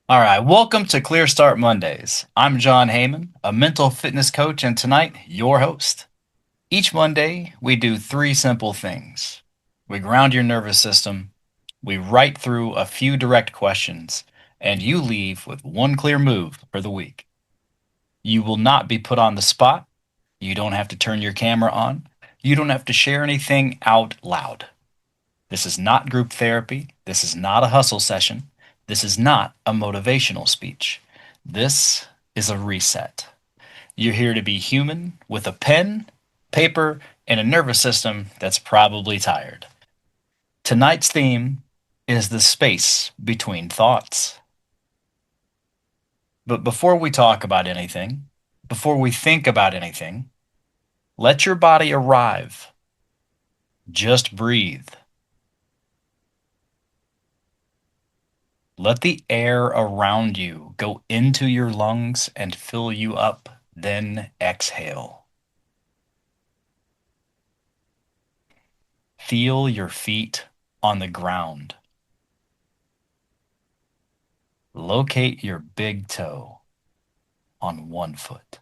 All right, welcome to Clear Start Mondays. I'm John Heyman, a mental fitness coach, and tonight, your host. Each Monday, we do three simple things. We ground your nervous system, we write through a few direct questions, and you leave with one clear move for the week. You will not be put on the spot. You don't have to turn your camera on. You don't have to share anything out loud. This is not group therapy. This is not a hustle session. This is not a motivational speech. This is a reset. You're here to be human with a pen, paper, and a nervous system that's probably tired. Tonight's theme is the space between thoughts. But before we talk about anything, before we think about anything, let your body arrive. Just breathe. Let the air around you go into your lungs and fill you up, then exhale. Feel your feet on the ground. Locate your big toe on one foot.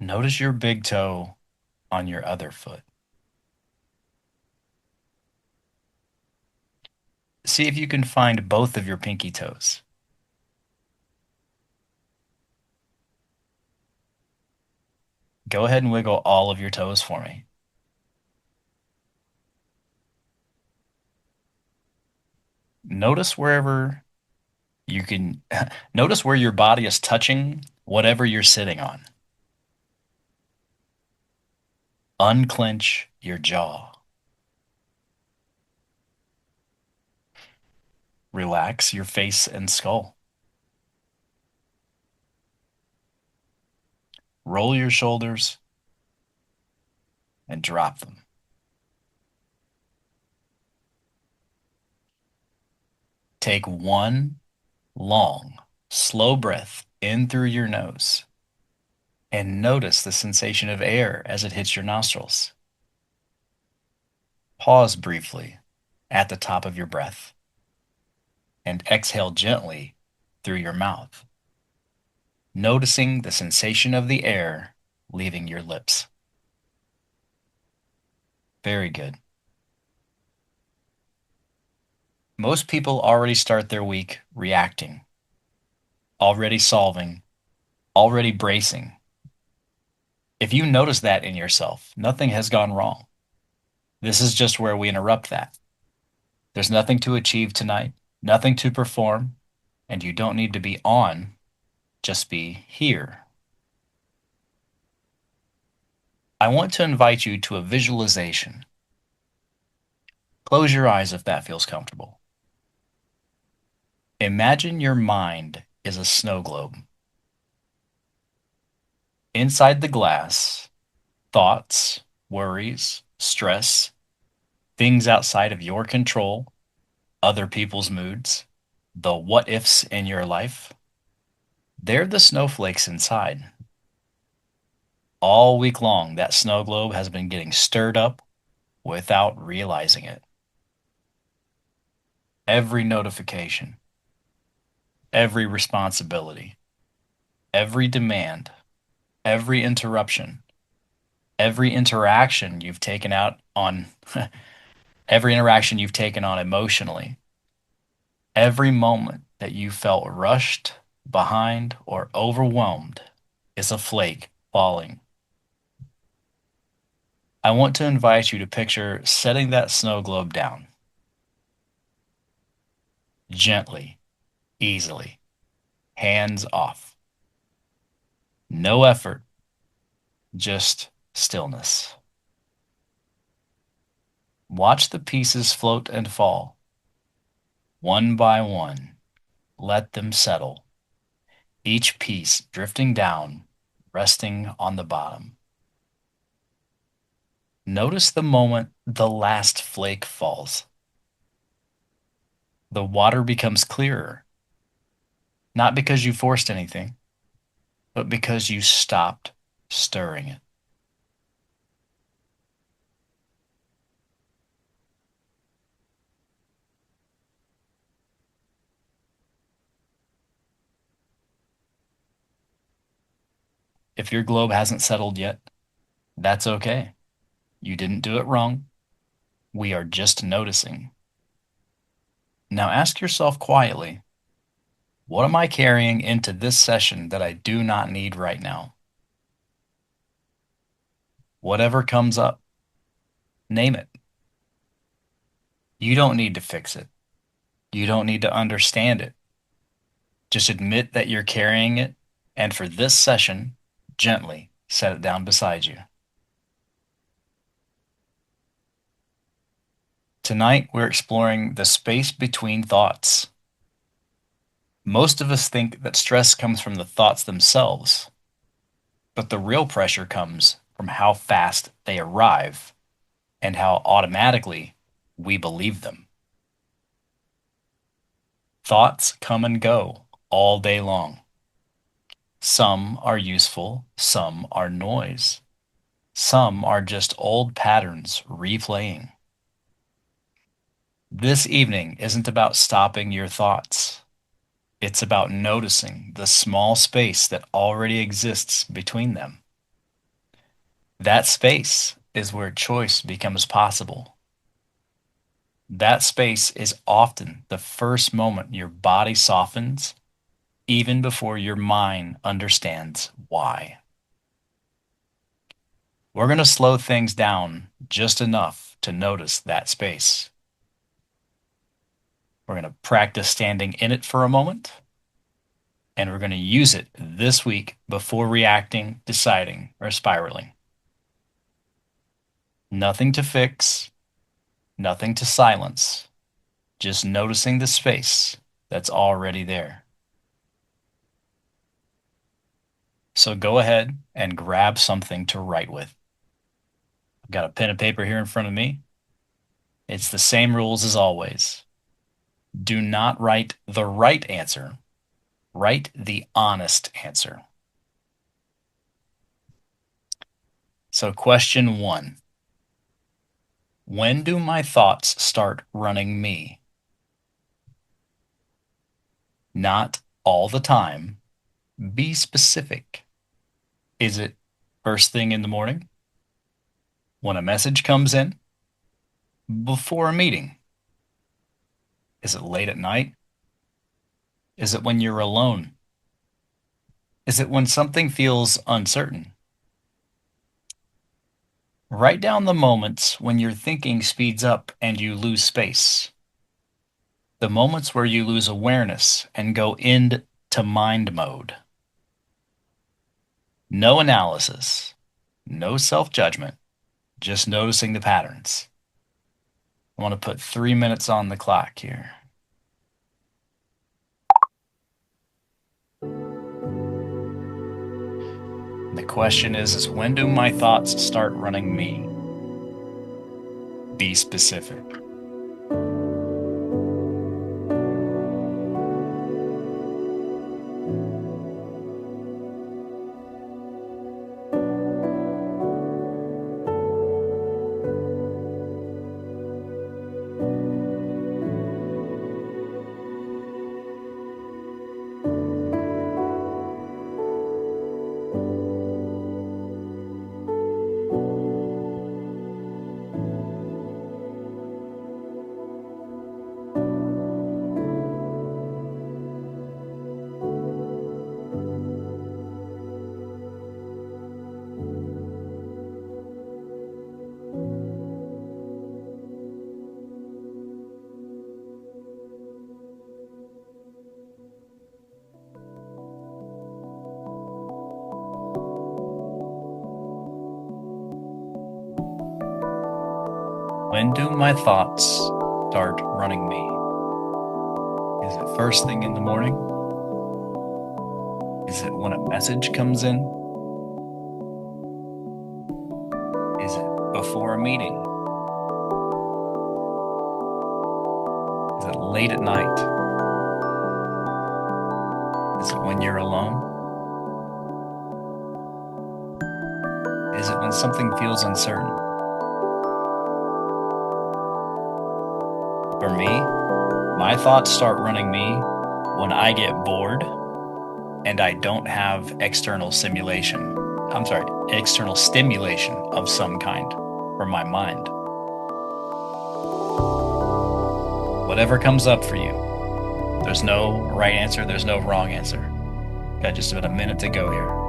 Notice your big toe on your other foot. See if you can find both of your pinky toes. Go ahead and wiggle all of your toes for me. Notice wherever you can, notice where your body is touching whatever you're sitting on. Unclench your jaw. Relax your face and skull. Roll your shoulders and drop them. Take one long, slow breath in through your nose and notice the sensation of air as it hits your nostrils. Pause briefly at the top of your breath and exhale gently through your mouth, noticing the sensation of the air leaving your lips. Very good. Most people already start their week reacting, already solving, already bracing. If you notice that in yourself, nothing has gone wrong. This is just where we interrupt that. There's nothing to achieve tonight, nothing to perform, and you don't need to be on, just be here. I want to invite you to a visualization. Close your eyes if that feels comfortable. Imagine your mind is a snow globe. Inside the glass, thoughts, worries, stress, things outside of your control, other people's moods, the what ifs in your life, they're the snowflakes inside. All week long, that snow globe has been getting stirred up without realizing it. Every notification, every responsibility, every demand, every interruption, every interaction you've taken out on every interaction you've taken on emotionally, every moment that you felt rushed, behind, or overwhelmed is a flake falling. I want to invite you to picture setting that snow globe down. Gently, easily, hands off. No effort, just stillness. Watch the pieces float and fall. One by one, let them settle, each piece drifting down, resting on the bottom. Notice the moment the last flake falls. The water becomes clearer, not because you forced anything, but because you stopped stirring it. If your globe hasn't settled yet, that's okay. You didn't do it wrong. We are just noticing. Now ask yourself quietly, what am I carrying into this session that I do not need right now? Whatever comes up, name it. You don't need to fix it. You don't need to understand it. Just admit that you're carrying it, and for this session, gently set it down beside you. Tonight, we're exploring the space between thoughts. Most of us think that stress comes from the thoughts themselves, but the real pressure comes from how fast they arrive and how automatically we believe them. Thoughts come and go all day long. Some are useful, some are noise. Some are just old patterns replaying. This evening isn't about stopping your thoughts. It's about noticing the small space that already exists between them. That space is where choice becomes possible. That space is often the first moment your body softens, even before your mind understands why. We're going to slow things down just enough to notice that space. We're going to practice standing in it for a moment, and we're going to use it this week before reacting, deciding, or spiraling. Nothing to fix, nothing to silence, just noticing the space that's already there. So go ahead and grab something to write with. I've got a pen and paper here in front of me. It's the same rules as always. Do not write the right answer. Write the honest answer. So question 1. When do my thoughts start running me? Not all the time. Be specific. Is it first thing in the morning? When a message comes in? Before a meeting? Is it late at night? Is it when you're alone? Is it when something feels uncertain? Write down the moments when your thinking speeds up and you lose space. The moments where you lose awareness and go into mind mode. No analysis, no self-judgment, just noticing the patterns. I want to put 3 minutes on the clock here. The question is when do my thoughts start running me? Be specific. When do my thoughts start running me? Is it first thing in the morning? Is it when a message comes in? Is it before a meeting? Is it late at night? Is it when you're alone? Is it when something feels uncertain? For me, my thoughts start running me when I get bored and I don't have external stimulation. external stimulation of some kind for my mind. Whatever comes up for you. There's no right answer, there's no wrong answer. Got just about a minute to go here.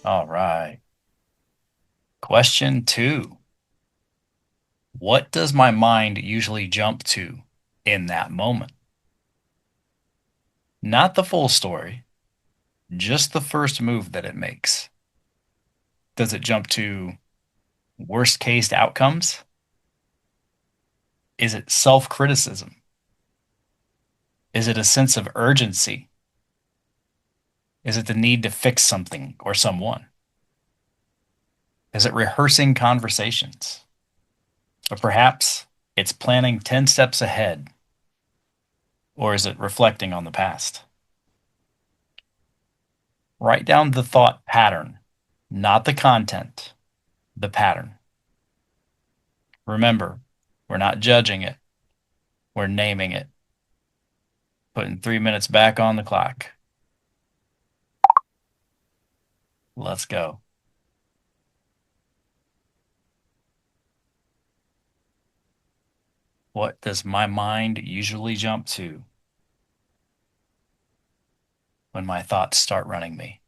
All right. Question 2. What does my mind usually jump to in that moment? Not the full story, just the first move that it makes. Does it jump to worst case outcomes? Is it self-criticism? Is it a sense of urgency? Is it the need to fix something or someone? Is it rehearsing conversations? Or perhaps it's planning 10 steps ahead? Or is it reflecting on the past? Write down the thought pattern, not the content, the pattern. Remember, we're not judging it, we're naming it. Putting 3 minutes back on the clock. Let's go. What does my mind usually jump to when my thoughts start running me?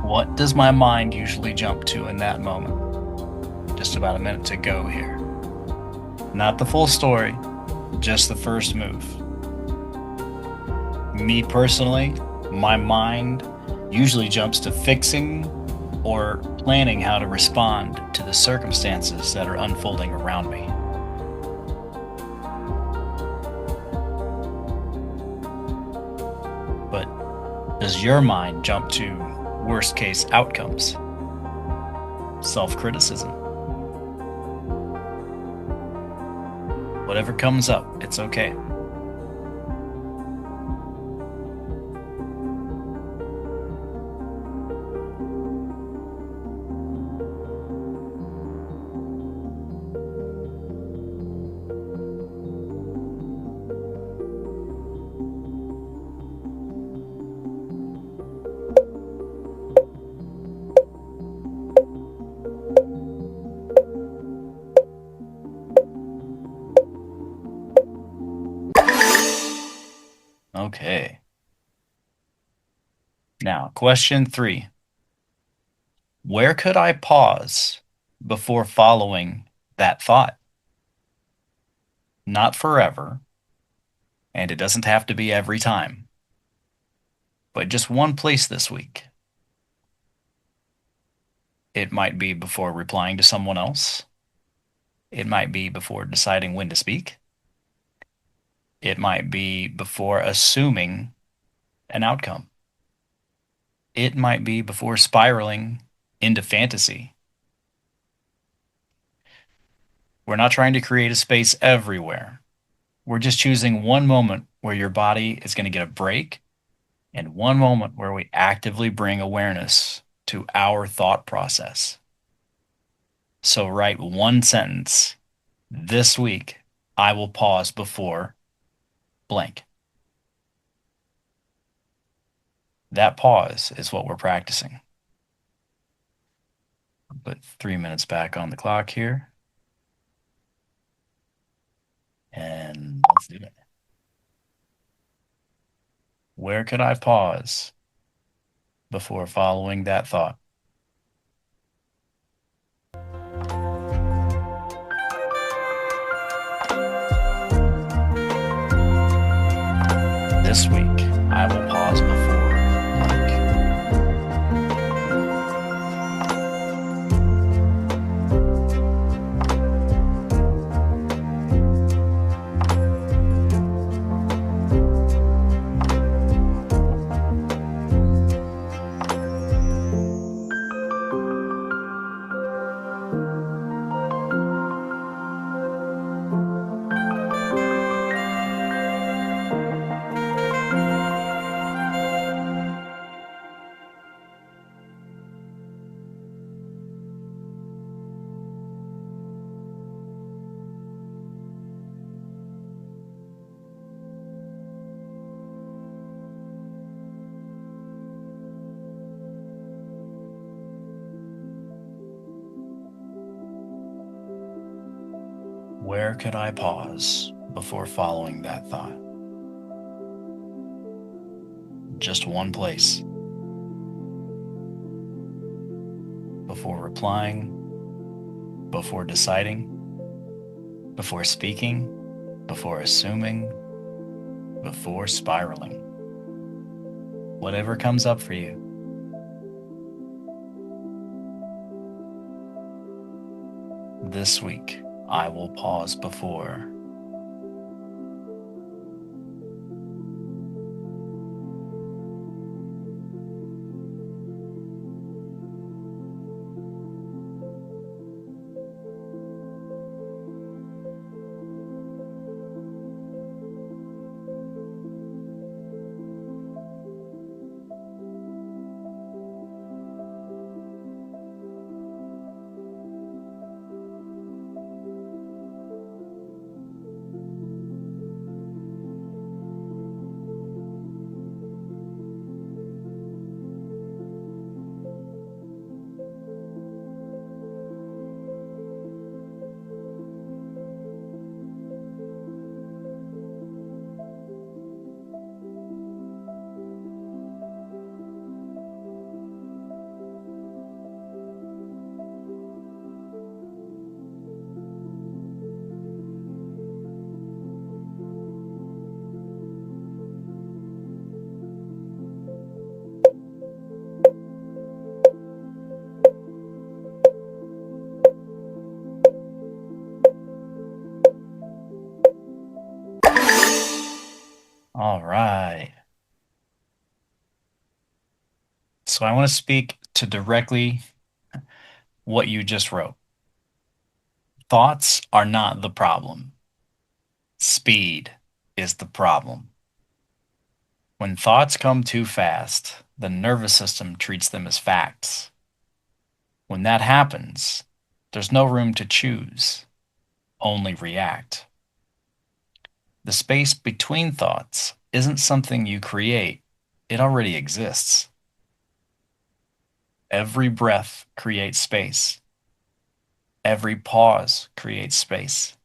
What does my mind usually jump to in that moment? Just about a minute to go here. Not the full story, just the first move. Me personally, my mind usually jumps to fixing or planning how to respond to the circumstances that are unfolding around me. But does your mind jump to worst case outcomes? Self-criticism? Whatever comes up, it's okay. Okay. Now, question 3. Where could I pause before following that thought? Not forever, and it doesn't have to be every time, but just one place this week. It might be before replying to someone else. It might be before deciding when to speak. It might be before assuming an outcome. It might be before spiraling into fantasy. We're not trying to create a space everywhere. We're just choosing one moment where your body is going to get a break and one moment where we actively bring awareness to our thought process. So write one sentence. This week, I will pause before blank. That pause is what we're practicing. I'll put 3 minutes back on the clock here. And let's do it. Where could I pause before following that thought? This week, I will pause before blank. Where could I pause before following that thought? Just one place. Before replying, before deciding, before speaking, before assuming, before spiraling. Whatever comes up for you. This week, I will pause before. All right. So I want to speak to directly what you just wrote. Thoughts are not the problem. Speed is the problem. When thoughts come too fast, the nervous system treats them as facts. When that happens, there's no room to choose, only react. The space between thoughts isn't something you create, it already exists. Every breath creates space. Every pause creates space.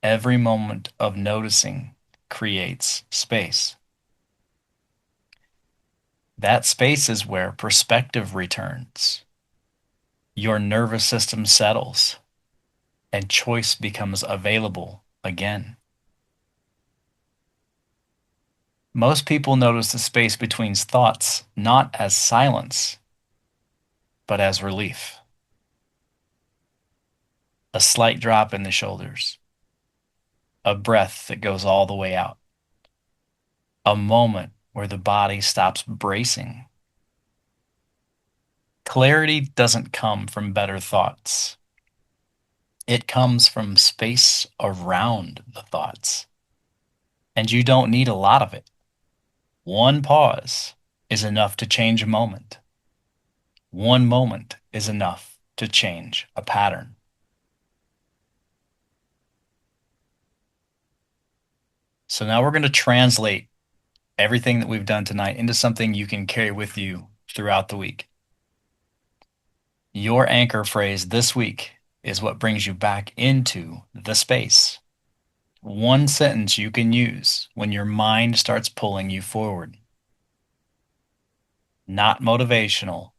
Every moment of noticing creates space. That space is where perspective returns, your nervous system settles, and choice becomes available again. Most people notice the space between thoughts not as silence, but as relief. A slight drop in the shoulders, a breath that goes all the way out, a moment where the body stops bracing. Clarity doesn't come from better thoughts. It comes from space around the thoughts. And you don't need a lot of it. One pause is enough to change a moment. One moment is enough to change a pattern. So now we're going to translate everything that we've done tonight into something you can carry with you throughout the week. Your anchor phrase this week is what brings you back into the space. One sentence you can use when your mind starts pulling you forward. Not motivational,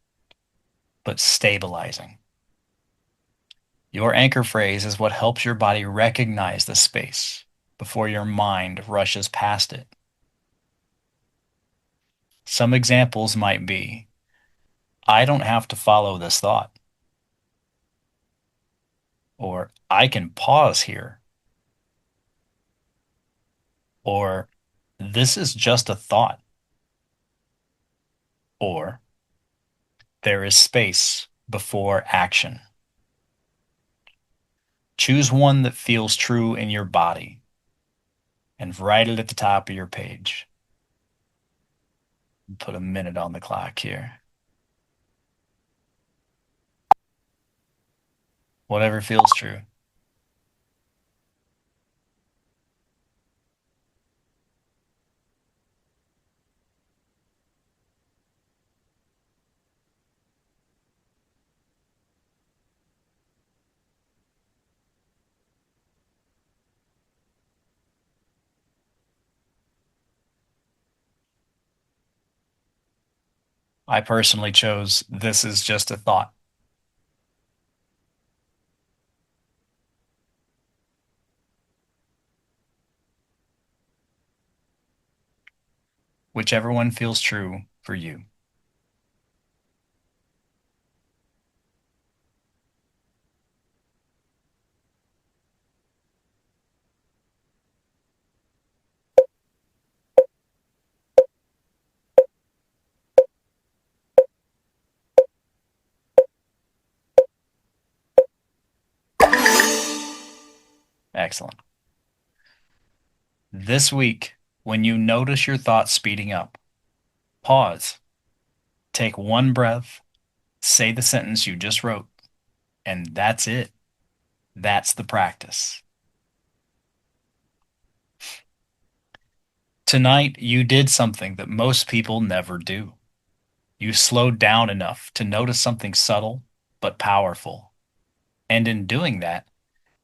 but stabilizing. Your anchor phrase is what helps your body recognize the space before your mind rushes past it. Some examples might be, I don't have to follow this thought. Or I can pause here. Or this is just a thought. Or there is space before action. Choose one that feels true in your body and write it at the top of your page. Put a minute on the clock here. Whatever feels true. I personally chose this is just a thought. Whichever one feels true for you. Excellent. This week, when you notice your thoughts speeding up, pause, take one breath, say the sentence you just wrote, and that's it. That's the practice. Tonight, you did something that most people never do. You slowed down enough to notice something subtle but powerful. And in doing that,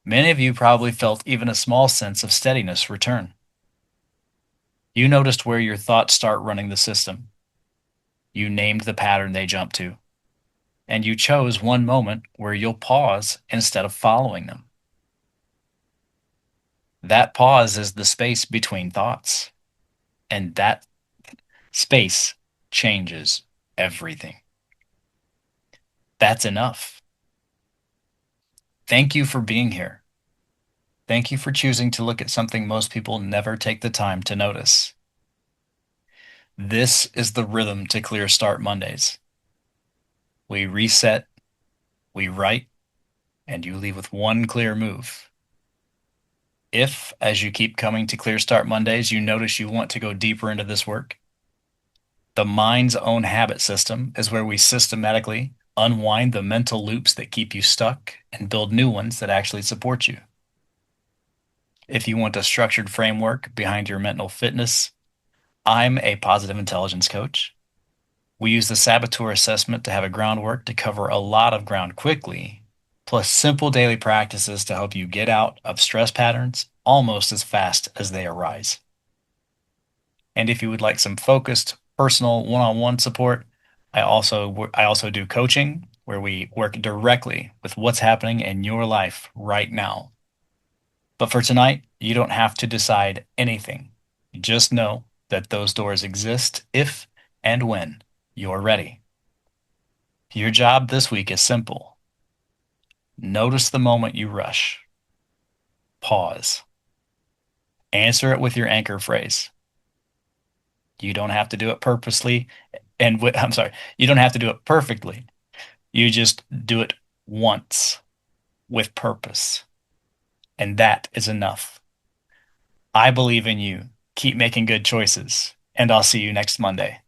many of you probably felt even a small sense of steadiness return. You noticed where your thoughts start running the system. You named the pattern they jump to. And you chose one moment where you'll pause instead of following them. That pause is the space between thoughts. And that space changes everything. That's enough. Thank you for being here. Thank you for choosing to look at something most people never take the time to notice. This is the rhythm to Clear Start Mondays. We reset, we write, and you leave with one clear move. If, as you keep coming to Clear Start Mondays, you notice you want to go deeper into this work, the mind's own habit system is where we systematically unwind the mental loops that keep you stuck and build new ones that actually support you. If you want a structured framework behind your mental fitness, I'm a positive intelligence coach. We use the saboteur assessment to have a groundwork to cover a lot of ground quickly, plus simple daily practices to help you get out of stress patterns almost as fast as they arise. And if you would like some focused personal one-on-one support. I also do coaching where we work directly with what's happening in your life right now. But for tonight, you don't have to decide anything. Just know that those doors exist if and when you're ready. Your job this week is simple. Notice the moment you rush. Pause. Answer it with your anchor phrase. You don't have to do it purposely I'm sorry, you don't have to do it perfectly. You just do it once with purpose, and that is enough. I believe in you. Keep making good choices, and I'll see you next Monday.